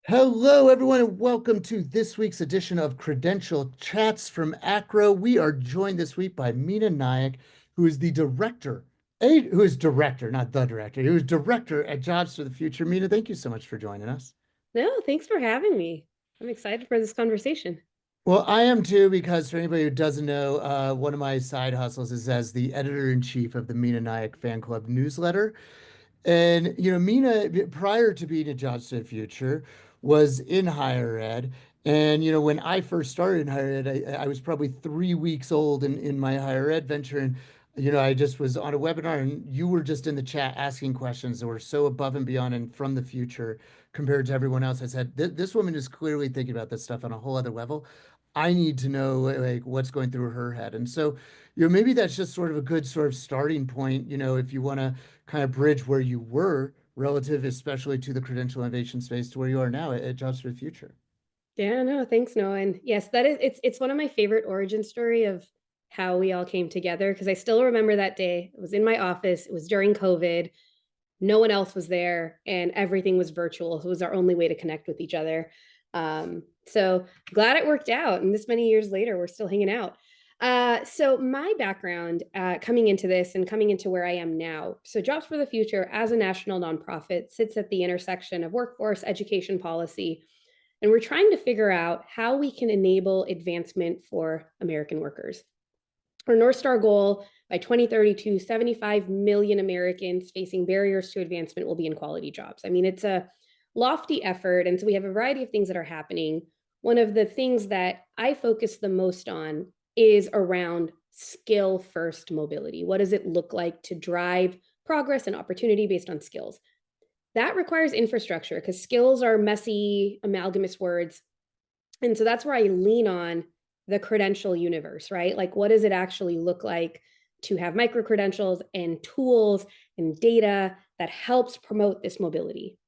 Hello, everyone, and welcome to this week's edition of Credential Chats from AACRAO. We are joined this week by Meena Naik, who is the director, who is director, not the director, who is director at Jobs for the Future. Meena, thank you so much for joining us. No, thanks for having me. I'm excited for this conversation. Well, I am too, because for anybody who doesn't know, one of my side hustles is as the editor-in-chief of the Meena Naik Fan Club newsletter. And, Mina, prior to being at Jobs to the Future, was in higher ed. And, when I first started in higher ed, I was probably 3 weeks old in my higher ed venture. And, I just was on a webinar and you were just in the chat asking questions that were so above and beyond and from the future compared to everyone else. I said, this woman is clearly thinking about this stuff on a whole other level. I need to know like what's going through her head. And so, maybe that's just sort of a good sort of starting point, if you want to kind of bridge where you were relative, especially to the credential innovation space, to where you are now at Jobs for the Future. Yeah, no, thanks, Noah. And yes, that is it's one of my favorite origin story of how we all came together because I still remember that day. It was in my office. It was during COVID. No one else was there, and everything was virtual. So it was our only way to connect with each other. So glad it worked out. And this many years later, we're still hanging out. So my background coming into this and coming into where I am now. So Jobs for the Future as a national nonprofit sits at the intersection of workforce, education policy, and we're trying to figure out how we can enable advancement for American workers. Our North Star goal by 2032, 75 million Americans facing barriers to advancement will be in quality jobs. I mean, it's a lofty effort. And so we have a variety of things that are happening. One of the things that I focus the most on is around skill first mobility. What does it look like to drive progress and opportunity based on skills? That requires infrastructure because skills are messy, amalgamous words. And so that's where I lean on the credential universe, right? Like, what does it actually look like to have micro credentials and tools and data that helps promote this mobility?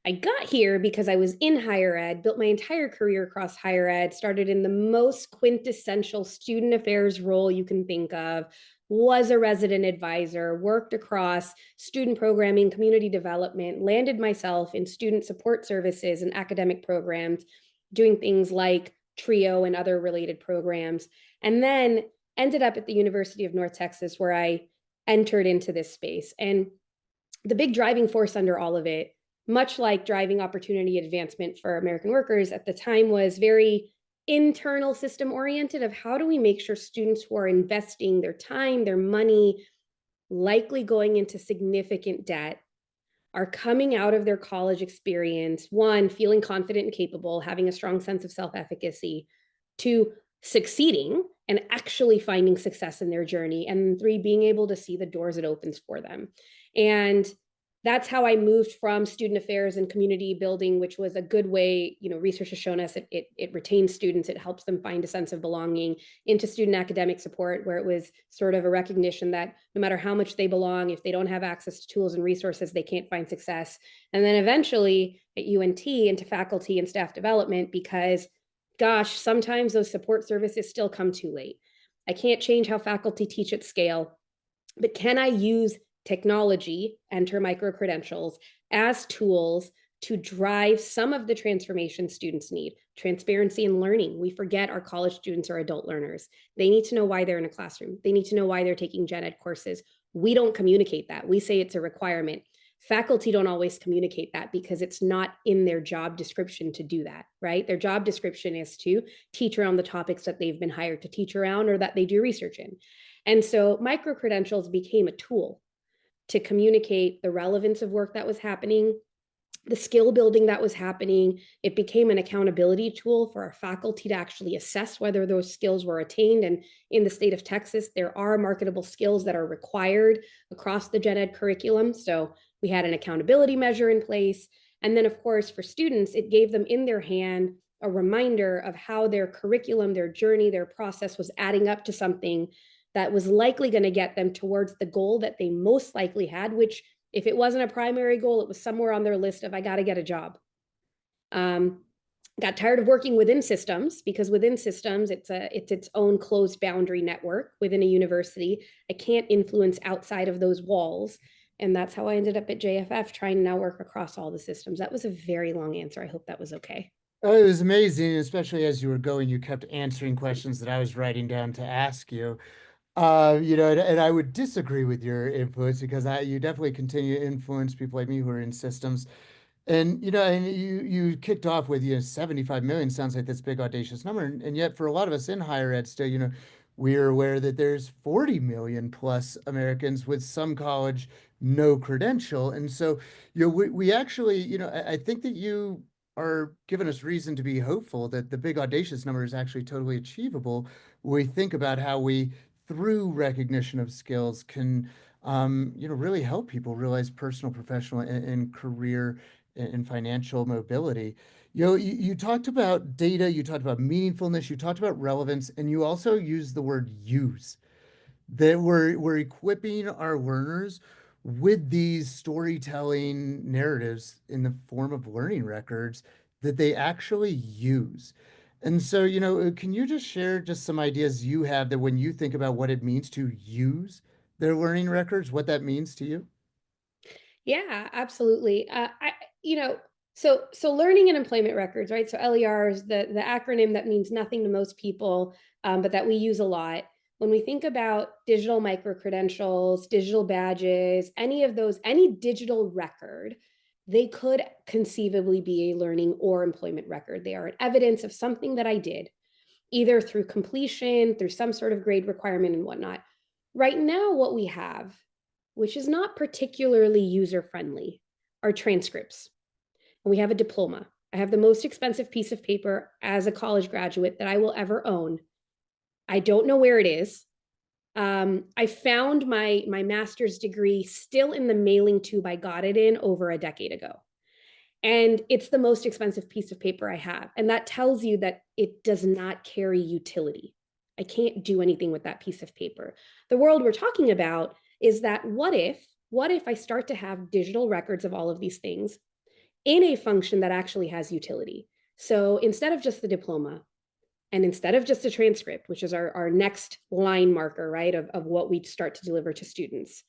I got here because I was in higher ed, built my entire career across higher ed, started in the most quintessential student affairs role you can think of, was a resident advisor, worked across student programming, community development, landed myself in student support services and academic programs, doing things like TRIO and other related programs, and then ended up at the University of North Texas where I entered into this space. And the big driving force under all of it, much like driving opportunity advancement for American workers at the time, was very internal system oriented of how do we make sure students who are investing their time, their money, likely going into significant debt, are coming out of their college experience, one, feeling confident and capable, having a strong sense of self-efficacy, two, succeeding and actually finding success in their journey, and three, being able to see the doors it opens for them. And that's how I moved from student affairs and community building, which was a good way, research has shown us it retains students, it helps them find a sense of belonging, into student academic support, where it was sort of a recognition that no matter how much they belong, if they don't have access to tools and resources, they can't find success. And then eventually at UNT into faculty and staff development, because gosh, sometimes those support services still come too late. I can't change how faculty teach at scale, but can I use technology, enter micro-credentials, as tools to drive some of the transformation students need? Transparency in learning. We forget our college students are adult learners. They need to know why they're in a classroom. They need to know why they're taking gen ed courses. We don't communicate that. We say it's a requirement. Faculty don't always communicate that because it's not in their job description to do that, right? Their job description is to teach around the topics that they've been hired to teach around or that they do research in. And so micro-credentials became a tool to communicate the relevance of work that was happening, the skill building that was happening. It became an accountability tool for our faculty to actually assess whether those skills were attained. And in the state of Texas, there are marketable skills that are required across the gen ed curriculum. So we had an accountability measure in place. And then, of course, for students, it gave them in their hand a reminder of how their curriculum, their journey, their process was adding up to something that was likely going to get them towards the goal that they most likely had, which, if it wasn't a primary goal, it was somewhere on their list of, I got to get a job. Got tired of working within systems, because within systems, it's its own closed boundary network within a university. I can't influence outside of those walls. And that's how I ended up at JFF, trying to now work across all the systems. That was a very long answer. I hope that was okay. Oh, it was amazing, especially as you were going, you kept answering questions that I was writing down to ask you. And I would disagree with your inputs because you definitely continue to influence people like me who are in systems. And you kicked off with, 75 million sounds like this big audacious number. And yet for a lot of us in higher ed still, we're aware that there's 40 million plus Americans with some college, no credential. And so, we actually, I think that you are giving us reason to be hopeful that the big audacious number is actually totally achievable when we think about how we, through recognition of skills, can really help people realize personal, professional, and career and financial mobility. You talked about data, you talked about meaningfulness, you talked about relevance, and you also used the word use. That we're equipping our learners with these storytelling narratives in the form of learning records that they actually use. And so, can you just share just some ideas you have that when you think about what it means to use their learning records, what that means to you? Yeah, absolutely. You know, so learning and employment records, right? So LER is the acronym that means nothing to most people, but that we use a lot. When we think about digital micro credentials, digital badges, any of those, any digital record, they could conceivably be a learning or employment record. They are an evidence of something that I did, either through completion, through some sort of grade requirement and whatnot. Right now, what we have, which is not particularly user friendly, are transcripts. And we have a diploma. I have the most expensive piece of paper as a college graduate that I will ever own. I don't know where it is. I found my master's degree still in the mailing tube I got it in over a decade ago. And it's the most expensive piece of paper I have. And that tells you that it does not carry utility. I can't do anything with that piece of paper. The world we're talking about is that what if I start to have digital records of all of these things in a function that actually has utility? So instead of just the diploma and instead of just a transcript, which is our next line marker, right, of what we start to deliver to students,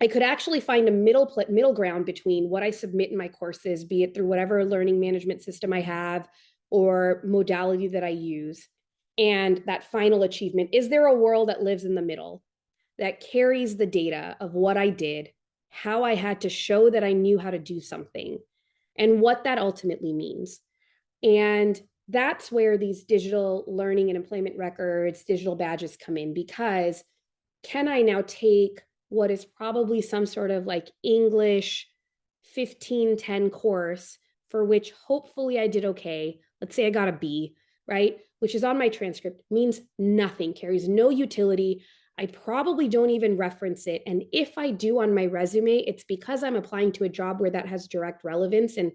I could actually find a middle ground between what I submit in my courses, be it through whatever learning management system I have or modality that I use, and that final achievement. Is there a world that lives in the middle that carries the data of what I did, how I had to show that I knew how to do something, and what that ultimately means? And that's where these digital learning and employment records, digital badges come in, because can I now take what is probably some sort of like English 1510 course for which hopefully I did okay. Let's say I got a B, right? Which is on my transcript, means nothing, carries no utility. I probably don't even reference it. And if I do on my resume, it's because I'm applying to a job where that has direct relevance. And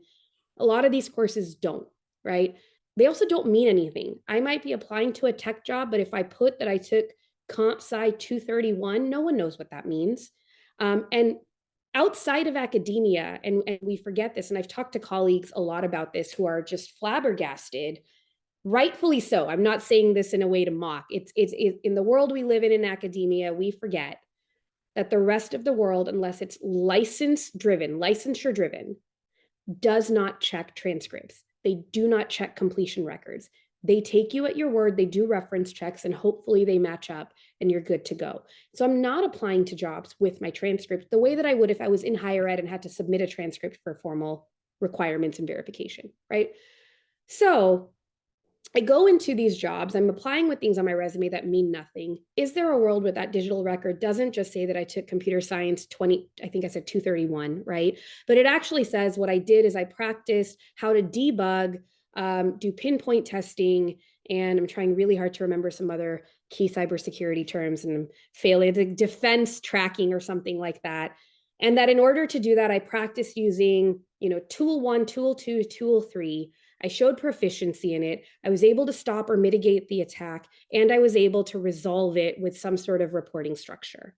a lot of these courses don't, right? They also don't mean anything. I might be applying to a tech job, but if I put that I took comp sci 231, no one knows what that means. And outside of academia, and we forget this, and I've talked to colleagues a lot about this who are just flabbergasted, rightfully so. I'm not saying this in a way to mock. It's in the world we live in academia, we forget that the rest of the world, unless it's licensure driven, does not check transcripts. They do not check completion records. They take you at your word, they do reference checks, and hopefully they match up and you're good to go. So I'm not applying to jobs with my transcript the way that I would if I was in higher ed and had to submit a transcript for formal requirements and verification, right? So I go into these jobs, I'm applying with things on my resume that mean nothing. Is there a world where that digital record doesn't just say that I took computer science 20, I think I said 231, right? But it actually says what I did is I practiced how to debug, do pinpoint testing, and I'm trying really hard to remember some other key cybersecurity terms and I'm failing, the defense tracking or something like that. And that in order to do that, I practiced using, tool one, tool two, tool three. I showed proficiency in it. I was able to stop or mitigate the attack, and I was able to resolve it with some sort of reporting structure.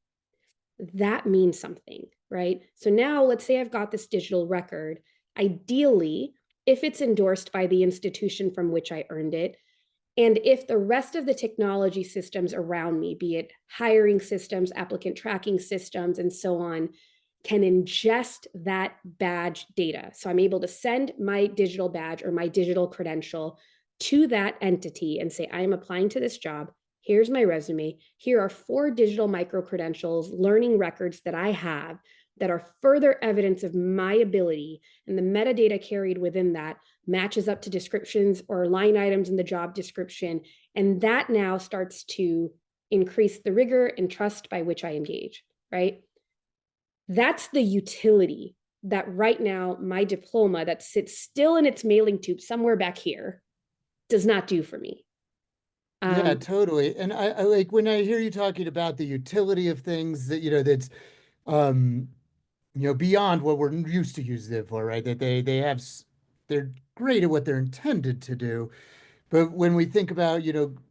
That means something, right? So now let's say I've got this digital record. Ideally, if it's endorsed by the institution from which I earned it, and if the rest of the technology systems around me, be it hiring systems, applicant tracking systems, and so on, can ingest that badge data. So I'm able to send my digital badge or my digital credential to that entity and say, I am applying to this job. Here's my resume. Here are 4 digital micro credentials, learning records that I have that are further evidence of my ability. And the metadata carried within that matches up to descriptions or line items in the job description. And that now starts to increase the rigor and trust by which I engage, right? That's the utility that right now my diploma that sits still in its mailing tube somewhere back here does not do for me. Yeah, Um, totally. And I like when I hear you talking about the utility of things that, that's um, beyond what we're used to using it for, right? That they have they're great at what they're intended to do. But when we think about,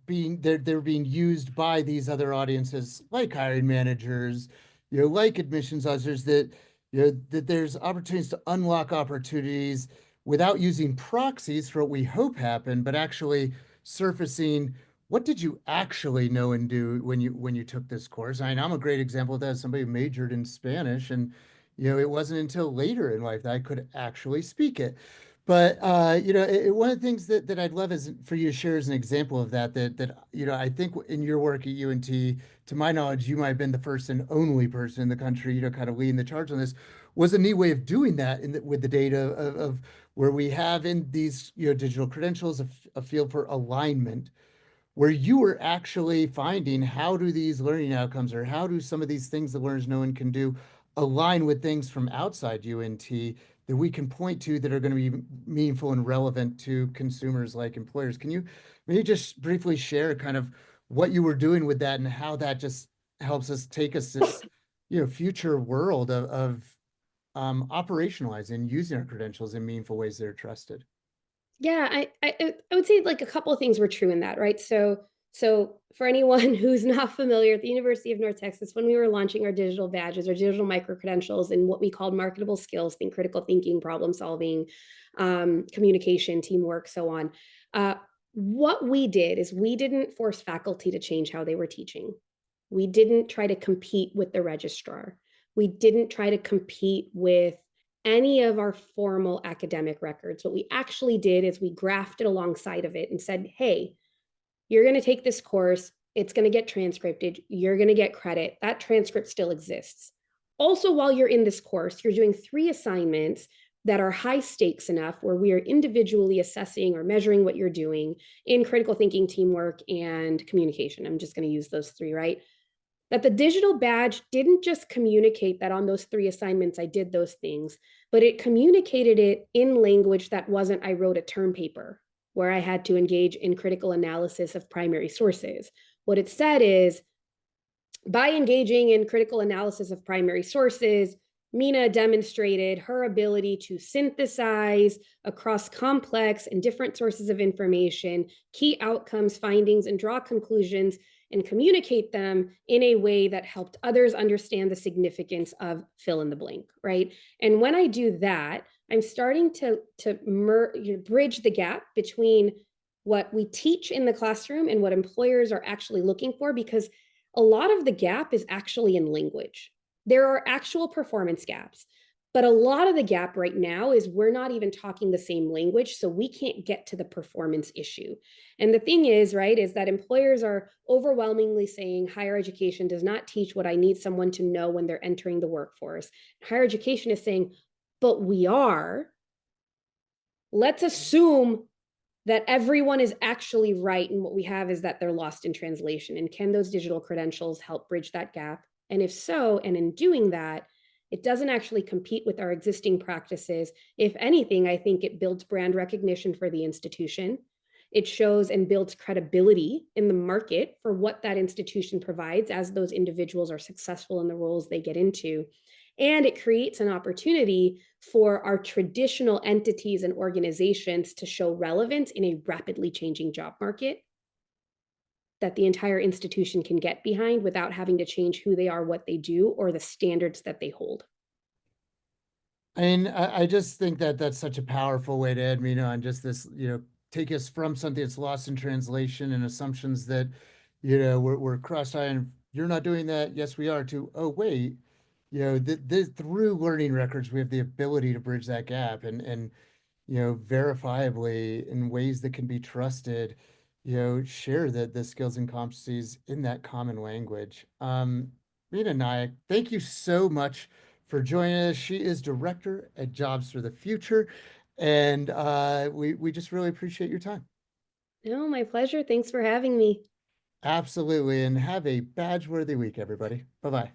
being they're being used by these other audiences like hiring managers, like admissions officers, that that there's opportunities to unlock opportunities without using proxies for what we hope happen, but actually surfacing what did you actually know and do when you took this course. I mean, I'm a great example of that, as somebody who majored in Spanish, and it wasn't until later in life that I could actually speak it. But one of the things that I'd love is for you to share as an example of that I think in your work at UNT, to my knowledge, you might have been the first and only person in the country, kind of leading the charge on this, was a neat way of doing that with the data of where we have in these digital credentials a field for alignment, where you were actually finding how do these learning outcomes, or how do some of these things that learners know and can do align with things from outside UNT that we can point to that are going to be meaningful and relevant to consumers like employers. Can you maybe just briefly share kind of what you were doing with that and how that just helps us take us this future world of operationalizing using our credentials in meaningful ways that are trusted? Yeah, I would say like a couple of things were true in that, right? So for anyone who's not familiar, at the University of North Texas, when we were launching our digital badges, our digital micro credentials, and what we called marketable skills, think critical thinking, problem solving, communication, teamwork, so on. Uh, what we did is we didn't force faculty to change how they were teaching. We didn't try to compete with the registrar. We didn't try to compete with any of our formal academic records. What we actually did is we grafted alongside of it and said, hey, you're going to take this course. It's going to get transcripted. You're going to get credit. That transcript still exists. Also, while you're in this course, you're doing 3 assignments that are high stakes enough where we are individually assessing or measuring what you're doing in critical thinking, teamwork, and communication. I'm just going to use those 3, right? That the digital badge didn't just communicate that on those 3 assignments I did those things, but it communicated it in language that wasn't I wrote a term paper where I had to engage in critical analysis of primary sources. What it said is, by engaging in critical analysis of primary sources, Meena demonstrated her ability to synthesize across complex and different sources of information, key outcomes, findings, and draw conclusions and communicate them in a way that helped others understand the significance of fill in the blank, right? And when I do that, I'm starting to bridge the gap between what we teach in the classroom and what employers are actually looking for, because a lot of the gap is actually in language. There are actual performance gaps, but a lot of the gap right now is we're not even talking the same language, so we can't get to the performance issue. And the thing is, right, is that employers are overwhelmingly saying higher education does not teach what I need someone to know when they're entering the workforce. Higher education is saying, but we are. Let's assume that everyone is actually right, and what we have is that they're lost in translation. And can those digital credentials help bridge that gap? And if so, and in doing that, it doesn't actually compete with our existing practices. If anything, I think it builds brand recognition for the institution. It shows and builds credibility in the market for what that institution provides as those individuals are successful in the roles they get into. And it creates an opportunity for our traditional entities and organizations to show relevance in a rapidly changing job market that the entire institution can get behind without having to change who they are, what they do, or the standards that they hold. I mean, I just think that that's such a powerful way to end, on just this, take us from something that's lost in translation and assumptions that, we're cross-eyed and you're not doing that. Yes, we are, to, oh, wait, through learning records, we have the ability to bridge that gap and verifiably in ways that can be trusted, share the skills and competencies in that common language. Meena Naik, thank you so much for joining us. She is director at Jobs for the Future, and we just really appreciate your time. No, my pleasure. Thanks for having me. Absolutely, and have a badge-worthy week, everybody. Bye-bye.